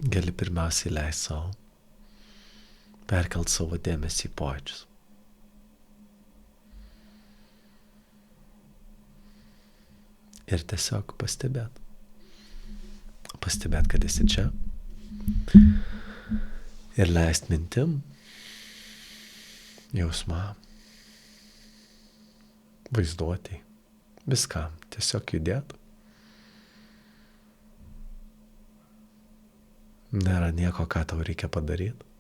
gali pirmiausiai leisti savo perkelt savo dėmesį į pojūčius. Ir tiesiog pastebėt. Pastebėt, kad esi čia. Ir leist mintim, jausmam, vaizduotei, viskam. Tiesiog judėt. Nėra nieko, ką tau reikia padaryti.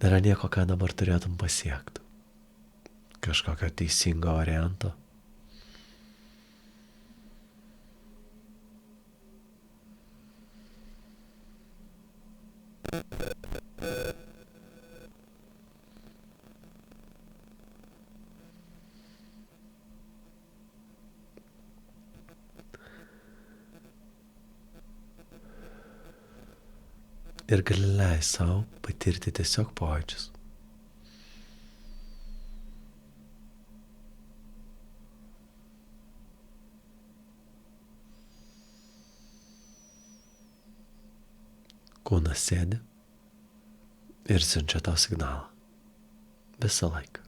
Nėra nieko, ką dabar turėtum pasiekti. Kažkokio teisingo varianto. Ir gali leisti savo patirti tiesiog pojūčius. Kūnas sėdi ir siunčia tau signalą. Visą laiką.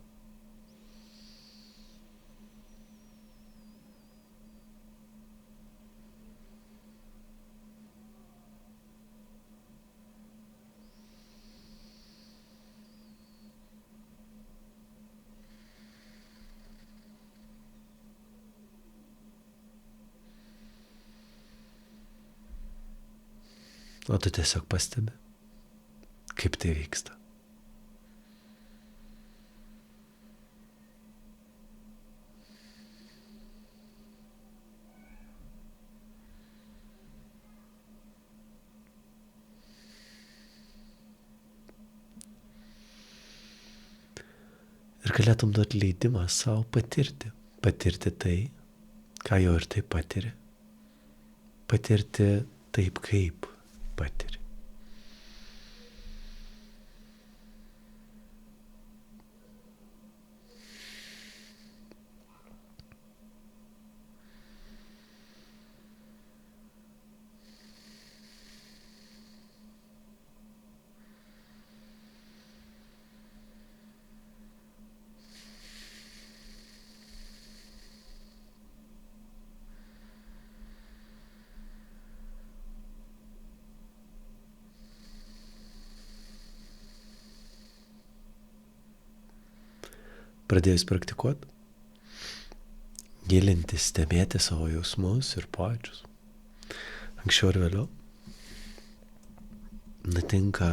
O tu tiesiog pastebi, kaip tai vyksta. Ir galėtum duoti leidimą savo patirti. Patirti tai, ką jau ir taip patiri. Patirti taip, kaip patiri. Pradėjus praktikuoti, gilintis, stebėti savo jausmus ir pojūčius. Anksčiau ir vėliau nutinka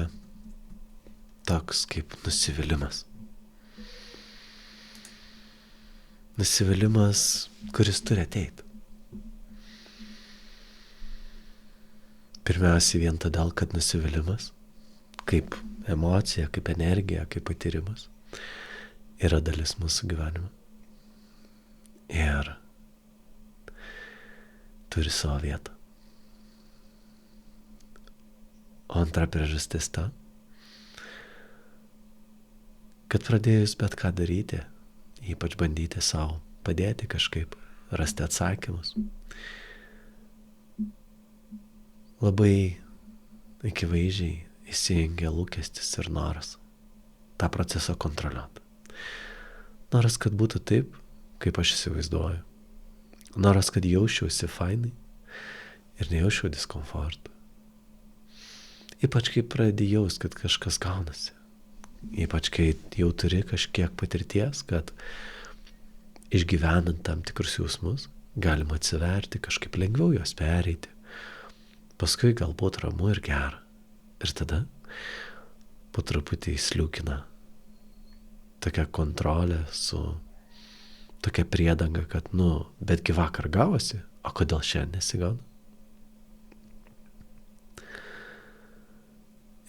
toks kaip nusivylimas. Nusivylimas, kuris turi ateiti. Pirmiausiai vien todėl, kad nusivylimas, kaip emocija, kaip energija, kaip patyrimas, yra dalis mūsų gyvenimo. Ir turi savo vietą. O antra priežastis ta, kad pradėjus bet ką daryti, ypač bandyti savo padėti kažkaip, rasti atsakymus, labai akivaizdžiai įsijungia lūkestis ir noras tą procesą kontroliuoti. Noras, kad būtų taip, kaip aš įsivaizduoju. Noras, kad jausčiausi fainai ir nejausčiau diskomfortą. Ypač kai pradedi jaust, kad kažkas gaunasi. Ypač kai jau turi kažkiek patirties, kad išgyvenant tam tikrus jausmus galima atsiverti, kažkaip lengviau juos pereiti. Paskui galbūt ramu ir gera. Ir tada po truputį įsliūkina tokia kontrolė su tokia priedanga, kad, betgi vakar gavosi, o kodėl šiandien nesigauna?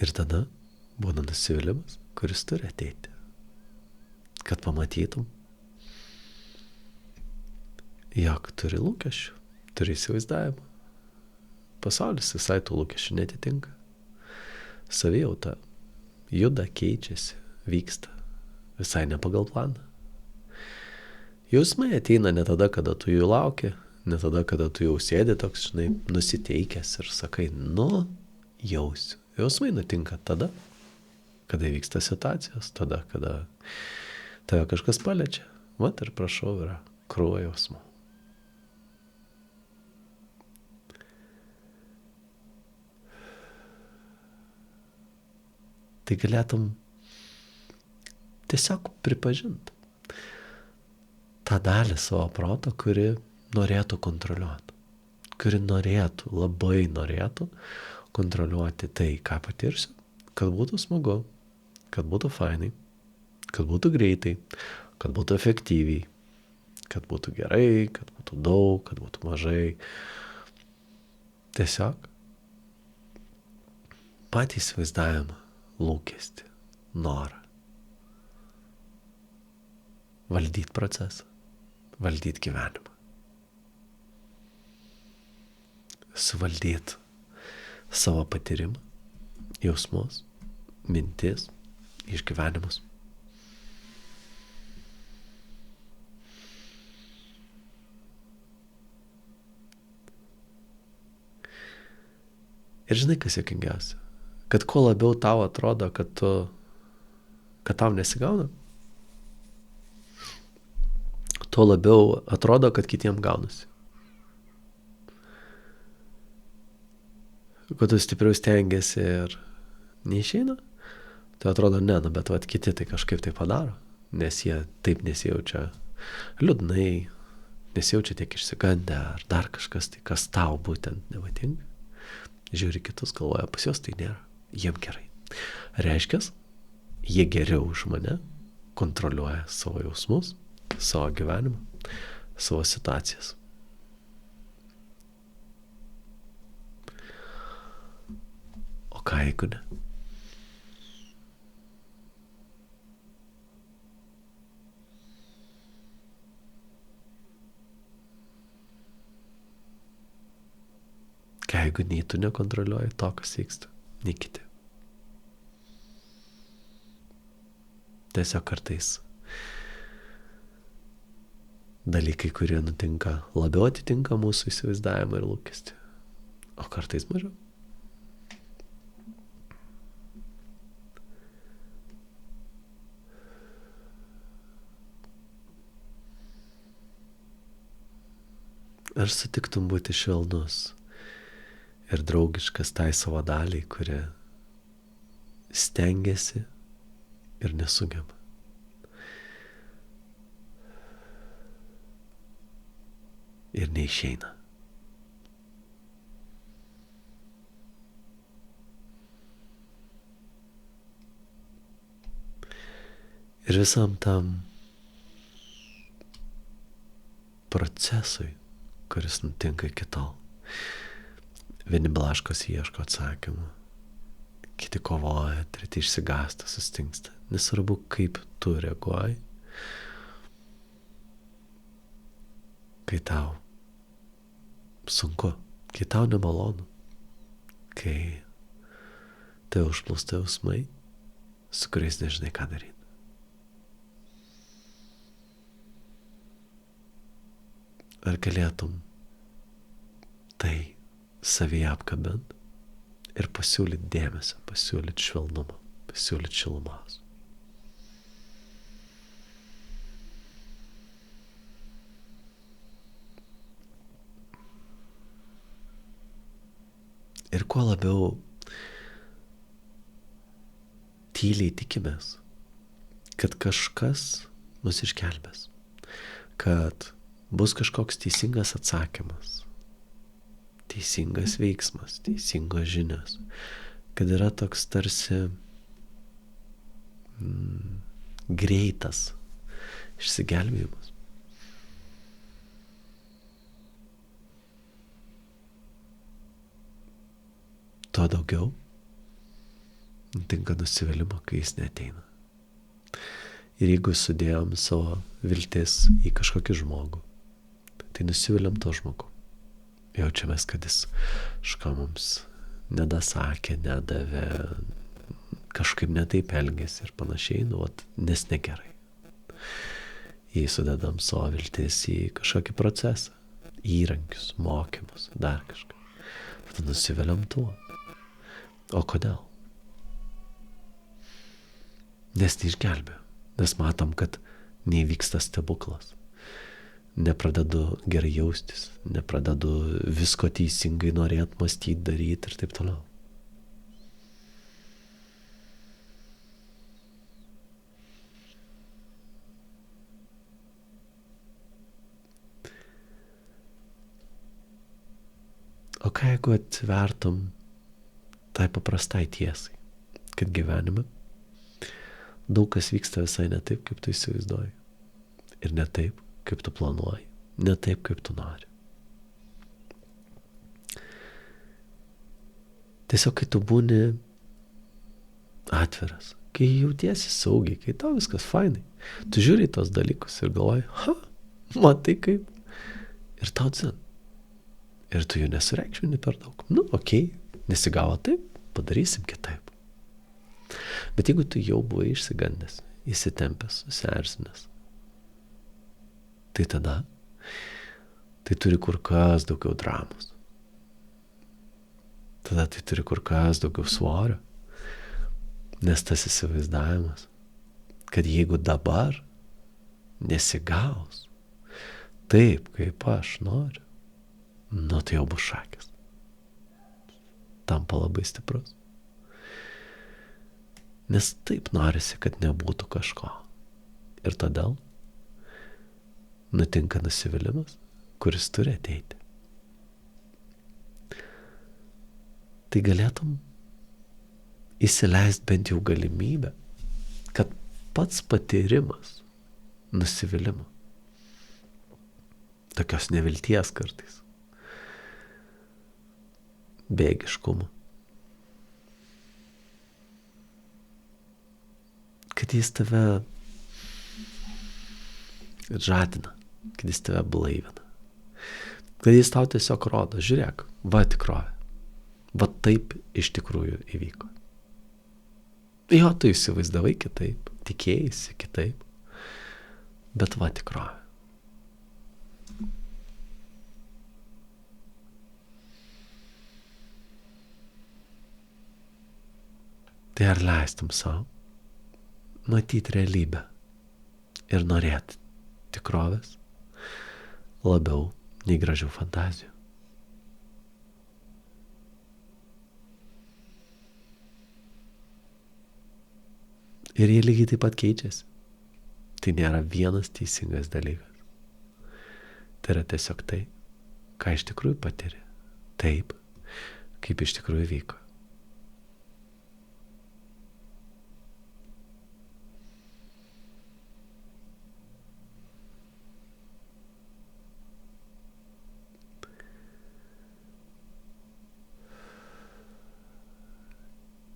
Ir tada būna nusivylimas, kuris turi ateiti, kad pamatytum, jog turi lūkesčių, turi įsivaizdavimą. Pasaulis visai tų lūkesčių netitinka. Savijauta juda, keičiasi, vyksta. visai ne pagal planą. Jausmai ateina ne tada, kada tu jų lauki, ne tada, kada tu jau sėdi toks, žinai, nusiteikęs ir sakai, jausiu. Jausmai nutinka tada, kada vyksta situacijos, tada, kada tave kažkas paliečia. Vat ir prašau, yra krūva jausmų. Tai galėtum tiesiog pripažinti tą dalį savo proto, kuri norėtų kontroliuoti, kuri norėtų, labai norėtų kontroliuoti tai, ką patirsiu, kad būtų smagu, kad būtų fainai, kad būtų greitai, kad būtų efektyviai, kad būtų gerai, kad būtų daug, kad būtų mažai. Tiesiog patį įsivaizdavimą, lūkestį, norą. Valdyti procesą, valdyti gyvenimą. Suvaldyti savo patyrimą, jausmus, mintis, išgyvenimus. Ir žinai, kas juokingiausia? Kad kuo labiau tau atrodo, kad tau nesigauna, tuo labiau atrodo, kad kitiem gaunasi. Kad tu stipriau stengiasi ir neišeina, tai atrodo, bet kiti tai kažkaip tai padaro, nes jie taip nesijaučia liūdnai, nesijaučia tiek išsigandę ar dar kažkas, tai kas tau būtent nepatinka. Žiūri kitus, galvoja, pas juos tai nėra, jiem gerai. Reiškias, jie geriau už mane kontroliuoja savo jausmus, savo gyvenimą, savo situacijas. O ką jeigu ne? Ką jeigu nei tu nekontroliuoji to, kas vyksta, nei kiti. Tiesiog kartais dalykai, kurie nutinka, labiau atitinka mūsų įsivaizdavimą ir lūkestį, o kartais mažiau. Ar sutiktum būti švelnus ir draugiškas tai savo daliai, kuri stengiasi ir nesugeba? Ir neišeina. Ir visam tam procesui, kuris nutinka iki tol. Vieni blaškosi, ieško atsakymų, kiti kovoja, treti išsigąsta, sustingsta. Nesvarbu, kaip tu reaguoji, kai tau sunku, kai tau nemalonu, kai tai užplūsta jausmai, su kuriais nežinai, ką daryti. Ar galėtum tai savyje apkabint ir pasiūlyti dėmesio, pasiūlyti švelnumą, pasiūlyti šilumos? Ir kuo labiau tyliai tikimės, kad kažkas mus išgelbės, kad bus kažkoks teisingas atsakymas, teisingas veiksmas, teisingos žinios, kad yra toks tarsi greitas išsigelbėjimas. Tuo daugiau nutinka nusivylimo, kai jis neateina. Ir jeigu sudėjom savo viltis į kažkokį žmogų, tai nusiviliam to žmogų. Jaučiamės, kad jis kažką mums nedasakė, nedavė, kažkaip netaip elgėsi ir panašiai, nes negerai. Jei sudedam savo viltis į kažkokį procesą, įrankius, mokymus, dar kažką, tada nusiviliam tuo. O kodėl? Nes neišgelbėjo, nes matom, kad neįvyksta stebuklas. Nepradedu gerai jaustis, nepradedu visko teisingai norėt, mąstyt, daryti ir taip toliau. O ką jeigu atvertum tai paprastai tiesai, kad gyvenime daug kas vyksta visai ne taip, kaip tu įsivaizduoji. Ir ne taip, kaip tu planuoji. Ne taip, kaip tu nori. Tiesiog, kai tu būni atviras, kai jautiesi saugiai, kai tau viskas fainai, tu žiūri į tos dalykus ir galvoji, matai kaip. Ir tau dzin. Ir tu jų nesureikšmini per daug. Okei, nesigavo taip, padarysim kitaip. Bet jeigu tu jau buvai išsigandęs, įsitempęs, susierzinęs, tai tada tai turi kur kas daugiau dramos. Tada tai turi kur kas daugiau svorio. Nes tas įsivaizdavimas, kad jeigu dabar nesigaus taip, kaip aš noriu, tai jau bus šakės. Tampa labai stiprus. Nes taip norisi, kad nebūtų kažko. Ir todėl nutinka nusivylimas, kuris turi ateiti. Tai galėtum įsileisti bent jau galimybę, kad pats patyrimas nusivylimo, tokios nevilties kartais, bėgiškumo, kad jis tave žadina, kad jis tave blaivina, kad jis tau tiesiog rodo, žiūrėk, va tikrovė, va taip iš tikrųjų įvyko. Jo, tu įsivaizdavai kitaip, tikėjaisi kitaip, bet va tikrovė. Tai ar leistum savo matyti realybę ir norėti tikrovės labiau nei gražių fantazijų? Ir jie lygiai taip pat keičiasi. Tai nėra vienas teisingas dalykas. Tai yra tiesiog tai, ką iš tikrųjų patiri. Taip, kaip iš tikrųjų vyko.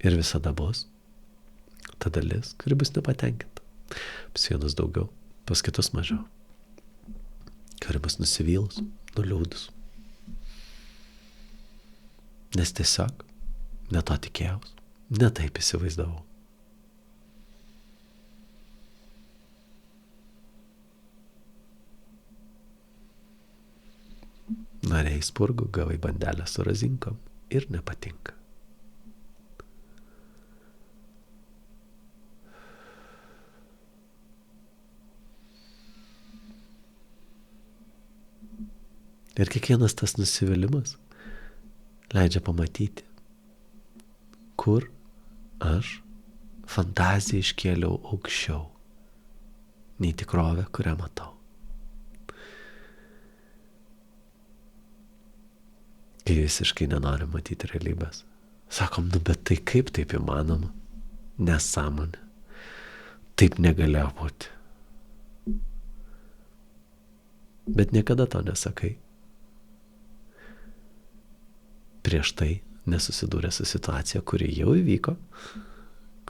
Ir visada bus ta dalis, kuri bus nepatenkinta. Pas vienus daugiau, pas kitus mažiau. Kuri bus nusivylus, nuliūdus. Nes tiesiog ne to tikėjaus, ne taip įsivaizdavau. Norėjai spurgų, gavai bandelę su razinkom ir nepatinka. Ir kiekvienas tas nusivylimas leidžia pamatyti, kur aš fantaziją iškėliau aukščiau nei tikrovę, kurią matau. Kai visiškai nenorim matyti realybės. Sakom, bet tai kaip taip įmanoma? Nesąmonė. Taip negalėjo būti. Bet niekada to nesakai. Prieš tai nesusidūrė su situacija, kuri jau įvyko,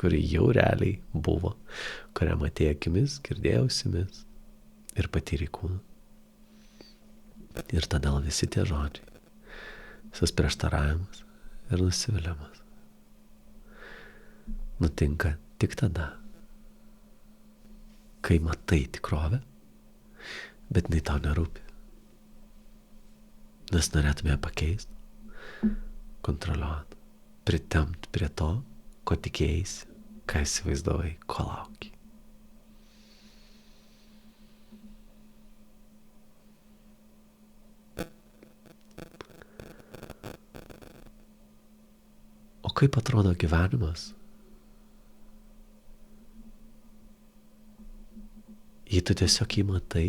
kuri jau realiai buvo, kurią matėjai akimis, girdėjai ausimis ir patyrei kūnu. Ir todėl visi tie žodžiai, visas prieštaravimas ir nusivylimas nutinka tik tada, kai matai tikrovę, bet jinai tau nerūpi. Nes norėtume pakeisti, kontroliuoti, pritempt prie to, ko tikėjai, ką įsivaizdavai, ko lauki. O kaip atrodo gyvenimas, jei tu tiesiog jį matai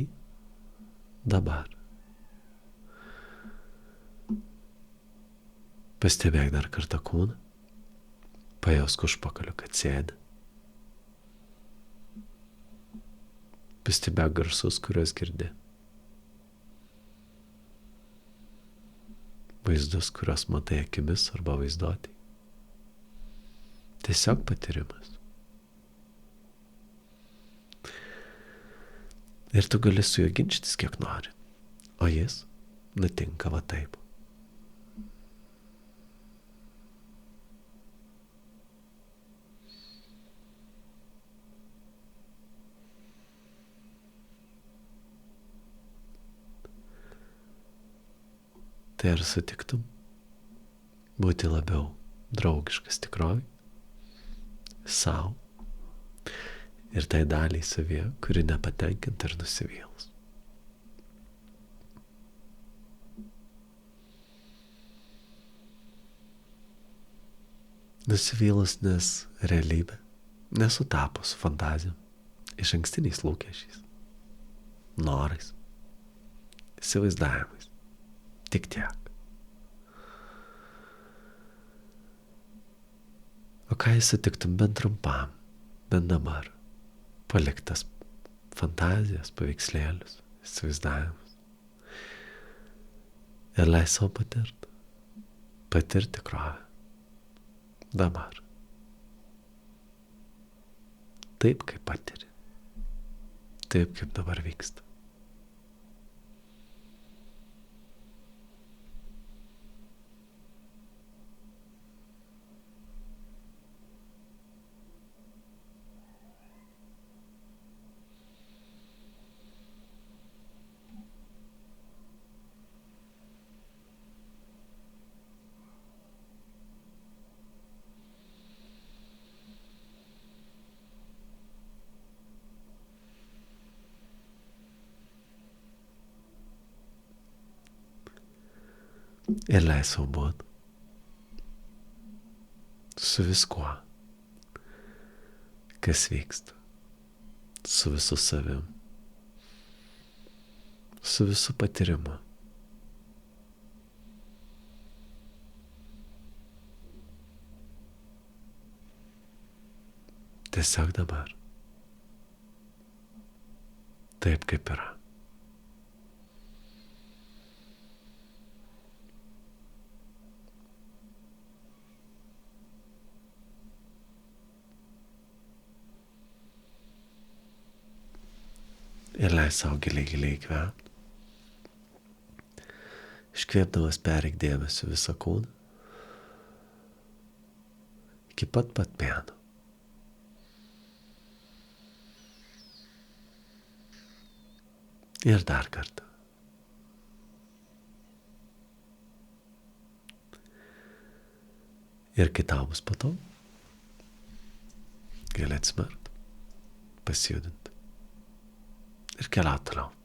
dabar? Pastebėk dar kartą kūną, pajausk užpakaliu, kad sėdi. Pastebėk garsus, kuriuos girdi. Vaizdus, kuriuos matai akimis arba vaizduotėj. Tiesiog patyrimas. Ir tu gali su juo ginčytis kiek nori, o jis nutinka va taip. Tai ar sutiktum būti labiau draugiškas tikrovai, sau ir tai daliai savyje, kuri nepatenkinta ir nusivylus? Nusivylus, nes realybė nesutapo su fantazijom, išankstiniais lūkesčiais, norais, įsivaizdavimais. Tik tiek. O ką jis sutiktum bent trumpam, bent dabar, paliktas fantazijas, paveikslėlius, įsivaizdavimus. Ir leis savo patirti tikrovę. Dabar. Taip, kaip patiri. Taip, kaip dabar vyksta. Ir leis sau būt su viskuo, kas vyksta, su visu savim, su visu patyrimu. Tiesiog dabar. Taip, kaip yra. Ir leis savo giliai įkvėpti. Iškvėpdamas pereik dėmesį visą kūną. Iki pat pėdų. Ir dar kartą. Ir kai tau bus patogu, gali atsimerkti, pasijudinti ir keliauti toliau.